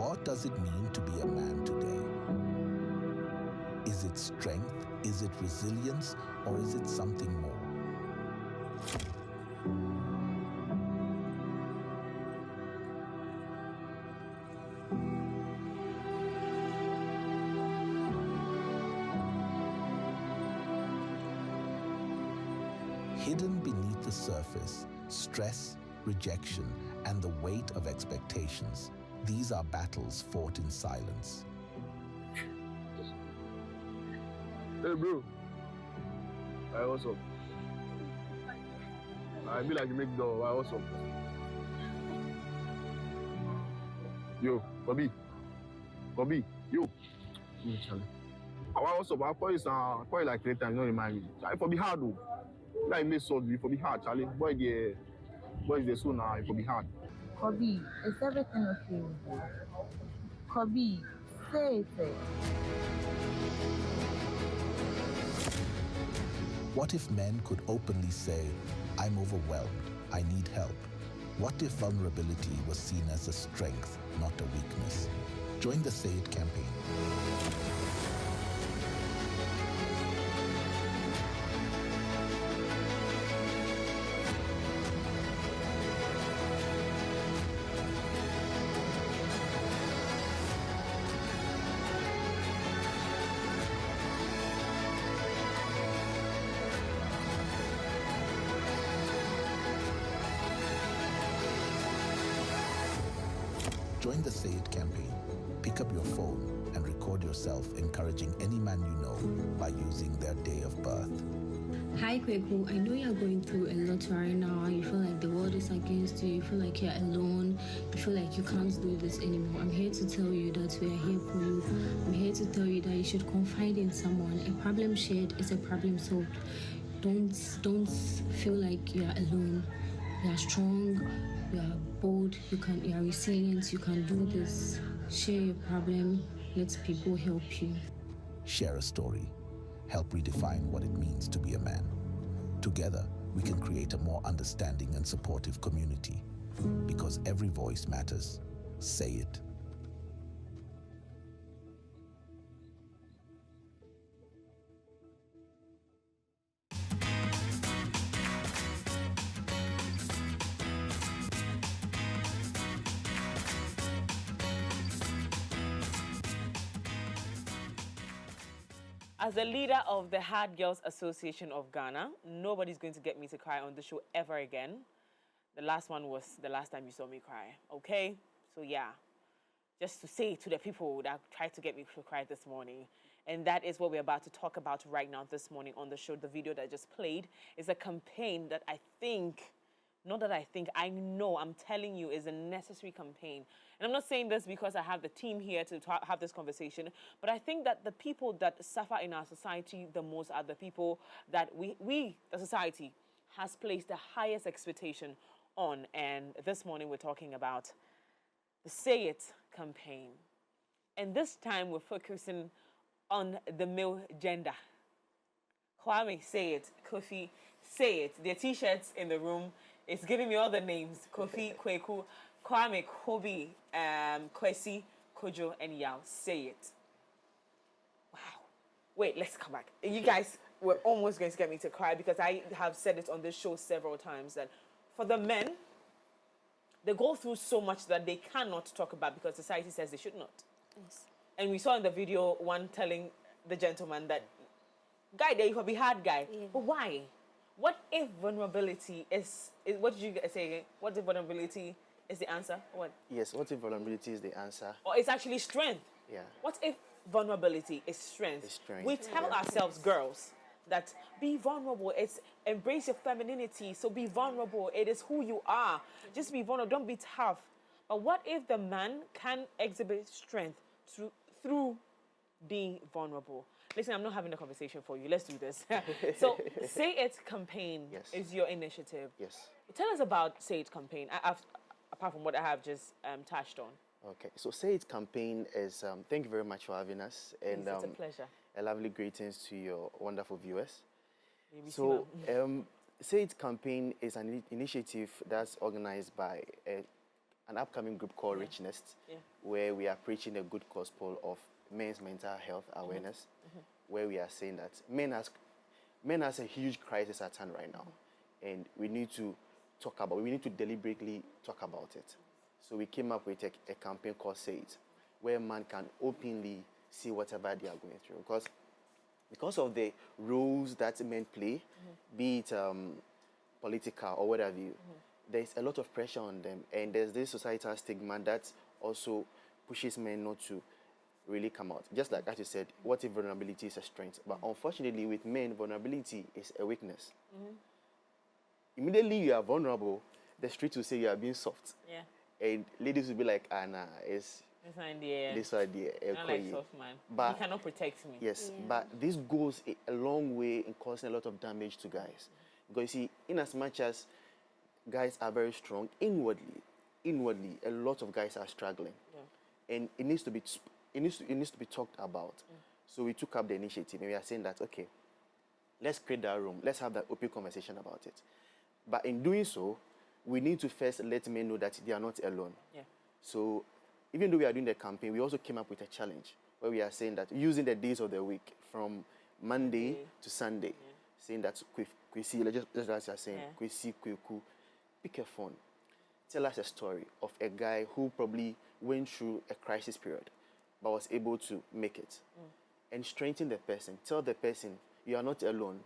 What does it mean to be a man today? Is it strength? Is it resilience? Or is it something more? Hidden beneath the surface, stress, rejection, and the weight of expectations. These are battles fought in silence. Hey, bro. Hey, what's up? I feel like you make door. Why, what's up? Yo, Bobby. Bobby, yo. Why, what's up? I call you like 3 times, don't remind me. It for be hard, though. Like, me so it for be hard, Charlie. Boy, is the soon now, it for be hard. Kobe, is everything okay with you? Kobe, say it. What if men could openly say, I'm overwhelmed, I need help? What if vulnerability was seen as a strength, not a weakness? Join the Say It campaign. Join the Say It campaign. Pick up your phone and record yourself encouraging any man you know by using their day of birth. Hi Kweku, I know you're going through a lot right now. You feel like the world is against you. You feel like you're alone. You feel like you can't do this anymore. I'm here to tell you that we are here for you. I'm here to tell you that you should confide in someone. A problem shared is a problem solved. Don't feel like you're alone. You are strong. You are bold. You are resilient. You can do this. Share your problem. Let people help you. Share a story. Help redefine what it means to be a man. Together, we can create a more understanding and supportive community. Because every voice matters. Say it. As the leader of the Hard Girls Association of Ghana, nobody's going to get me to cry on the show ever again. The last one was the last time you saw me cry, okay? So yeah, just to say to the people that tried to get me to cry this morning, and that is what we're about to talk about right now this morning on the show. The video that I just played is a campaign that I know, I'm telling you, is a necessary campaign. And I'm not saying this because I have the team here to have this conversation, but I think that the people that suffer in our society the most are the people that we the society, has placed the highest expectation on. And this morning we're talking about the Say It campaign. And this time we're focusing on the male gender. Kwame, say it. Kofi, say it. The t-shirts in the room, it's giving me all the names. Kofi, Kweku, Kwame, Kobe, Kwesi, Kojo, and Yao. Say it. Wow. Wait, let's come back. You guys were almost going to get me to cry because I have said it on this show several times that for the men, they go through so much that they cannot talk about because society says they should not. Yes. And we saw in the video one telling the gentleman that, guy, there you could be hard guy. Yeah. But why? What if vulnerability is what did you say again? What if vulnerability is the answer? What? Yes, what if vulnerability is the answer? Or it's actually strength? Yeah. What if vulnerability is strength? It's strength. We tell ourselves, girls, that be vulnerable. It's embrace your femininity. So be vulnerable. It is who you are. Just be vulnerable. Don't be tough. But what if the man can exhibit strength through being vulnerable? Listen, I'm not having a conversation for you. Let's do this. So, Say It campaign is your initiative. Yes. Tell us about Say It campaign, apart from what I have just touched on. Okay, so Say It campaign is, thank you very much for having us. And it's a pleasure. A lovely greetings to your wonderful viewers. So, Say It campaign is an initiative that's organized by an upcoming group called ReachNext, where we are preaching a good gospel of men's mental health awareness, where we are saying that men has a huge crisis at hand right now, and we need to we need to deliberately talk about it. So we came up with a campaign called Say It, where man can openly see whatever they are going through. Because of the roles that men play, be it political or whatever, there's a lot of pressure on them, and there's this societal stigma that also pushes men not to really come out. Just like as you said, what if vulnerability is a strength? But unfortunately, with men, vulnerability is a weakness. Immediately you are vulnerable, the street will say you are being soft. And ladies will be like, ah, nah, it's this idea. I like soft man. But you cannot protect me. Yes, but this goes a long way in causing a lot of damage to guys. Because you see, in as much as guys are very strong, inwardly, a lot of guys are struggling. And it needs to be talked about. So we took up the initiative, and we are saying that, okay, let's create that room. Let's have that open conversation about it. But in doing so, we need to first let men know that they are not alone. So even though we are doing the campaign, we also came up with a challenge where we are saying that using the days of the week from Monday to Sunday, saying that Kwesi, just as you are saying, Kwesi, Kweku, pick a phone, tell us a story of a guy who probably went through a crisis period but was able to make it. And strengthen the person. Tell the person, you are not alone.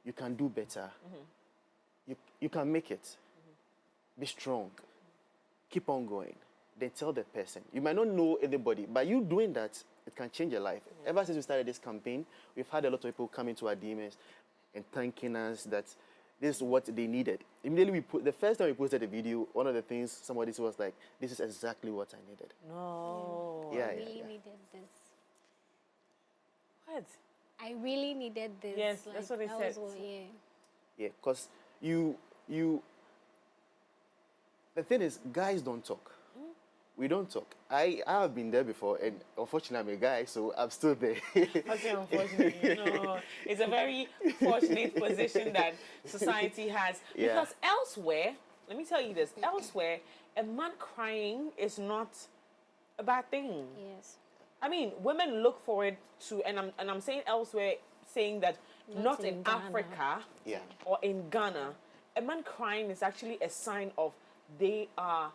You can do better. You can make it. Be strong. Keep on going. Then tell the person. You might not know anybody, but you doing that, it can change your life. Ever since we started this campaign, we've had a lot of people come into our DMs and thanking us that this is what they needed. Immediately, the first time we posted the video, one of the things somebody said was like, this is exactly what I needed. No. I really needed this. What? I really needed this. Yes, that's what they said. Yeah, because the thing is, guys don't talk. We don't talk. I have been there before, and unfortunately, I'm a guy, so I'm still there. I say unfortunately. No, it's a very fortunate position that society has. Because elsewhere, let me tell you this, elsewhere, a man crying is not a bad thing. Yes. I mean, women look forward to, and I'm saying elsewhere, saying that not in Africa or in Ghana, a man crying is actually a sign of they are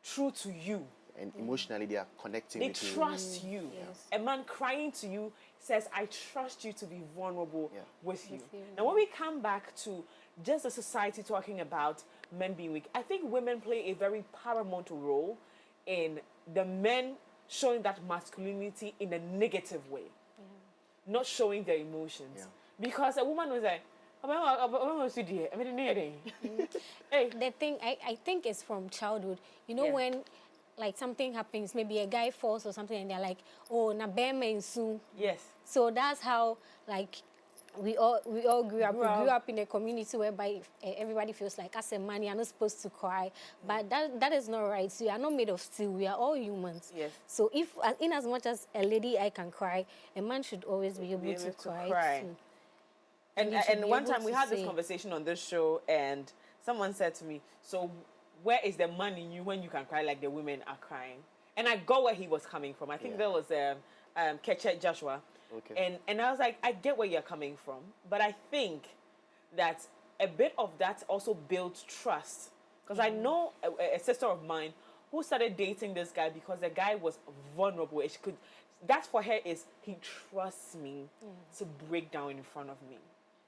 true to you. And emotionally, they are connecting with you. They trust you. Yes. A man crying to you says, I trust you to be vulnerable with you. Now, when we come back to just the society talking about men being weak, I think women play a very paramount role in the men showing that masculinity in a negative way, not showing their emotions. Because a woman was like, The thing, I think it's from childhood. You know, when like something happens, maybe a guy falls or something, and they're like, oh, na bema soon. Yes. So that's how, like, we all grew up. We grew up in a community whereby everybody feels like, as a man, you're not supposed to cry. But that is not right. So we are not made of steel. We are all humans. Yes. So if, in as much as a lady I can cry, a man should always be able to cry. Too. And one time we had this conversation on this show, and someone said to me, so where is the man in you when you can cry like the women are crying? And I got where he was coming from. I think there was Ketchet Joshua. Okay. And I was like, I get where you're coming from. But I think that a bit of that also builds trust. Because I know a sister of mine who started dating this guy because the guy was vulnerable. That for her is, he trusts me to break down in front of me.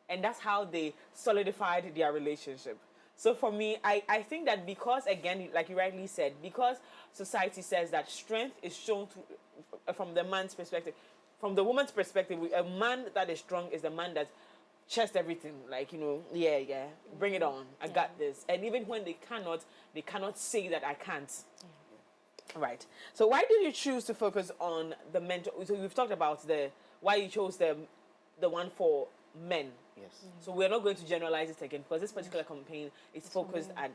And that's how they solidified their relationship. So for me, I think that because, again, like you rightly said, because society says that strength is shown from the man's perspective. From the woman's perspective, a man that is strong is the man that chests everything. Like, bring it on. I got this. And even when they cannot say that I can't. Right. So why did you choose to focus on the mentor? So we've talked about why you chose the one for men. Yes. So we're not going to generalize it again because this particular campaign is focused at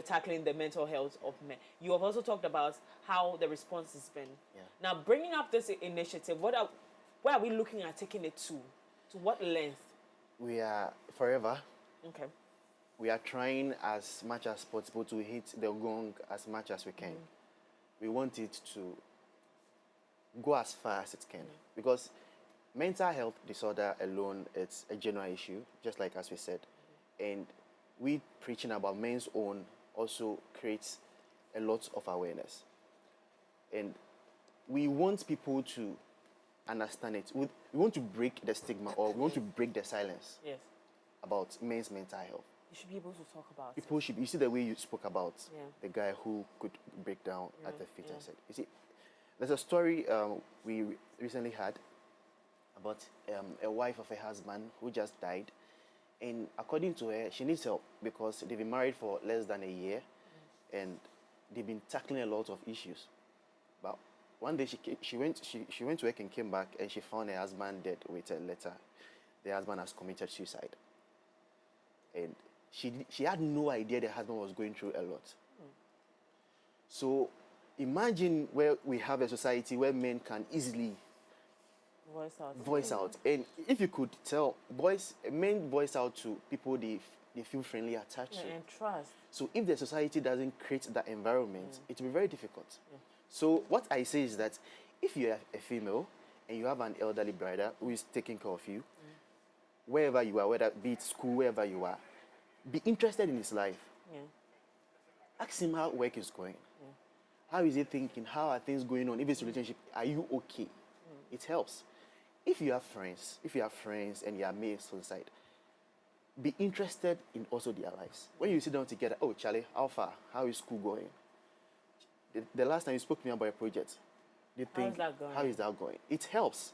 tackling the mental health of men. You have also talked about how the response has been. Yeah. Now, bringing up this initiative, where are we looking at taking it to? To what length? We are forever. Okay. we are trying as much as possible to hit the gong as much as we can. We want it to go as far as it can, because mental health disorder alone, it's a general issue, just like as we said. And we preaching about men's own also creates a lot of awareness. And we want people to understand it. We want to break the stigma, or we want to break the silence Yes. about men's mental health. You should be able to talk about it. People should, you see the way you spoke about Yeah. the guy who could break down at the feet yeah. and said, you see, there's a story we recently had about a wife of a husband who just died. And according to her, she needs help because they've been married for less than a year and they've been tackling a lot of issues. But one day she went to work and came back, and she found her husband dead with a letter. The husband has committed suicide. And she had no idea the husband was going through a lot. So imagine where we have a society where men can easily voice out. And if you could tell men voice out to people they feel friendly attached to. And trust. So if the society doesn't create that environment, it will be very difficult. So what I say is that if you are a female and you have an elderly brother who is taking care of you, wherever you are, whether be it school, wherever you are, be interested in his life. Ask him how work is going. How is he thinking? How are things going on? If it's a relationship, are you okay? It helps. If you have friends and you are mates on the side, be interested in also their lives. When you sit down together, oh, Charlie, how far? How is school going? The last time you spoke to me about a project, they think, how is that going? It helps.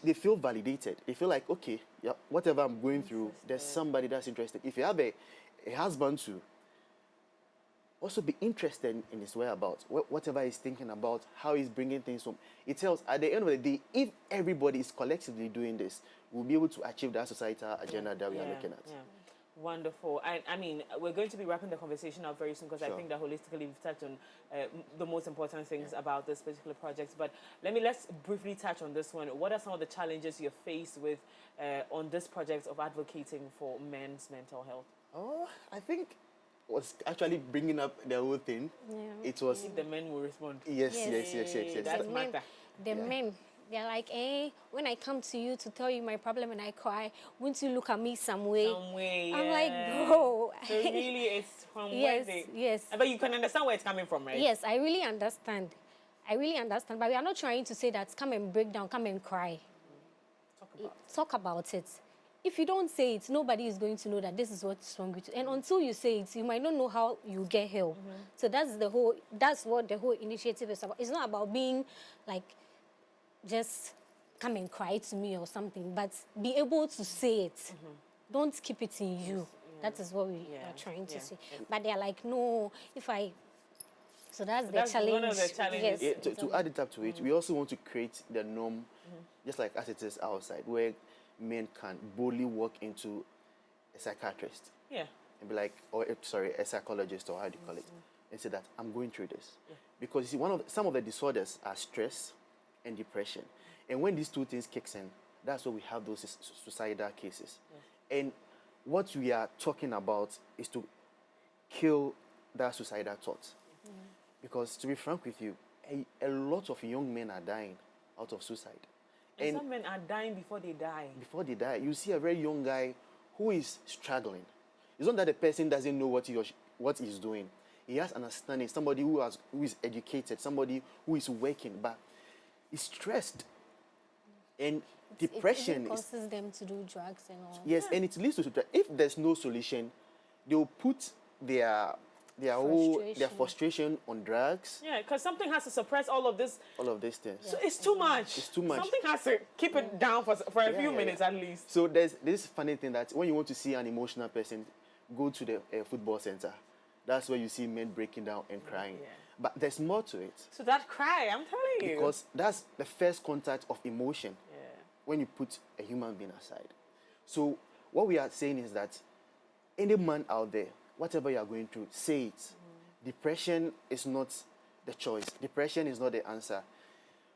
They feel validated. They feel like, okay, yeah, whatever I'm going through, there's somebody that's interested. If you have a husband too, also be interested in his whereabouts, whatever he's thinking about, how he's bringing things home. It helps. At the end of the day, if everybody is collectively doing this, we'll be able to achieve that societal agenda that we are looking at. Wonderful. I mean, we're going to be wrapping the conversation up very soon, because I think that holistically we've touched on the most important things about this particular project. But let's briefly touch on this one. What are some of the challenges you're faced with on this project of advocating for men's mental health? Oh, I think was actually bringing up the whole thing. It was the men will respond. Yes. That's matter. The men, they're like, when I come to you to tell you my problem and I cry, won't you look at me some way? I'm like, bro. So really it's from yes, where they... Yes. But you can understand where it's coming from, right? Yes, I really understand. But we are not trying to say that come and break down, come and cry. Talk about it. If you don't say it, nobody is going to know that this is what's wrong with you. And until you say it, you might not know how you get help. So that's what the whole initiative is about. It's not about being like, just come and cry to me or something, but be able to say it. Don't keep it in you. That is what we are trying to say. But they're like, no, so that's the challenge. One of the challenges. Yes. To add it up to it, we also want to create the norm, just like as it is outside, where men can boldly walk into a psychiatrist and be like, a psychologist, or how do you call it, and say that I'm going through this. Because you see, some of the disorders are stress and depression. And when these two things kicks in, that's where we have those suicidal cases. And what we are talking about is to kill that suicidal thought. Because to be frank with you, a lot of young men are dying out of suicide. And some men are dying before they die. Before they die, you see a very young guy who is struggling. It's not that the person doesn't know what he's doing. He has understanding. Somebody who is educated, somebody who is working, but is stressed. And depression it causes them to do drugs and all. Yes, and it leads to, if there's no solution, they'll put their frustration on drugs. Yeah, because something has to suppress all of this. All of these things. So it's too much. It's too much. Something has to keep it down for a few minutes at least. So there's this funny thing that when you want to see an emotional person, go to the football center. That's where you see men breaking down and crying. But there's more to it. So that cry, I'm telling you. Because that's the first contact of emotion when you put a human being aside. So what we are saying is that any man out there, whatever you are going through, say it. Depression is not the choice. Depression is not the answer.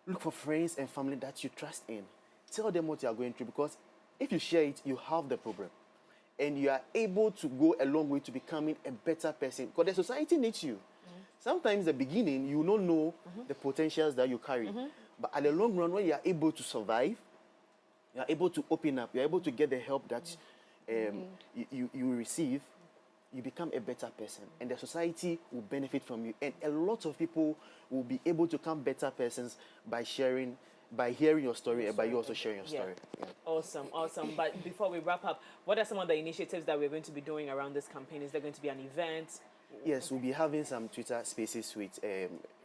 Look for friends and family that you trust in. Tell them what you are going through, because if you share it, you have the problem. and you are able to go a long way to becoming a better person, because the society needs you. Sometimes the beginning, you don't know the potentials that you carry. But at the long run, when you are able to survive, you are able to open up, you are able to get the help that you receive, you become a better person. And the society will benefit from you. And a lot of people will be able to become better persons by hearing your story and by you also sharing your story. Yeah. Awesome, awesome. But before we wrap up, what are some of the initiatives that we're going to be doing around this campaign? Is there going to be an event? Yes, we'll be having some Twitter spaces with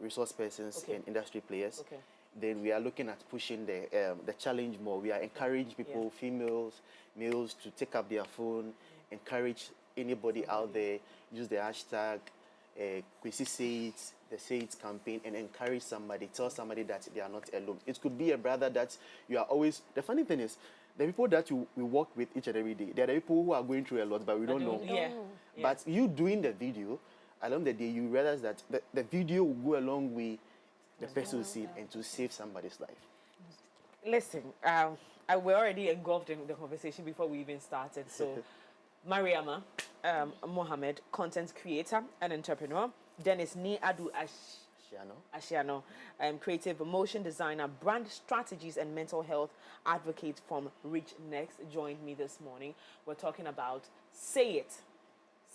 resource persons and industry players. Okay. Then we are looking at pushing the challenge more. We are encouraging people, females, males, to take up their phone, encourage anybody out there, use the hashtag Kwesi Say It, the Say It campaign, and encourage somebody, tell somebody that they are not alone. It could be a brother that you are always... The funny thing is, the people that we work with each and every day, they are the people who are going through a lot, but we don't know. But you doing the video, along the day, you realize that the video will go a long way, the person will see it, and to save somebody's life. Listen, we're already engulfed in the conversation before we even started. So, Mariama Mohammed, content creator and entrepreneur. Dennis Ni Adu Ashiano, creative motion designer, brand strategies and mental health advocate from ReachNext, joined me this morning. We're talking about say it.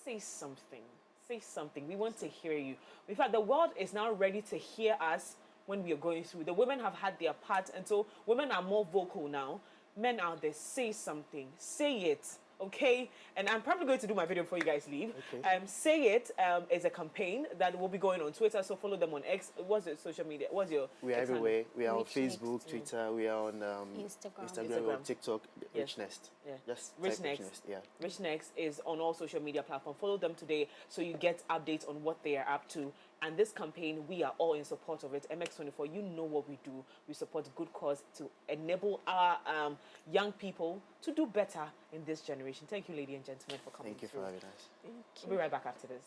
Say something. Say something. We want to hear you. In fact, the world is now ready to hear us when we are going through. The women have had their part, and so women are more vocal now. Men out there, say something. Say it. Okay, and I'm probably going to do my video before you guys leave. Okay. Say It is a campaign that will be going on Twitter, so follow them on X. What's your social media? What's your... We are everywhere. We are on Facebook, Twitter, we are on Instagram, TikTok, ReachNext. Yeah. Just ReachNext. Yeah. ReachNext is on all social media platforms. Follow them today so you get updates on what they are up to. And this campaign, we are all in support of it. MX24, you know what we do. We support good cause to enable our young people to do better in this generation. Thank you, ladies and gentlemen, for coming. Thank you for having us. We'll be right back after this.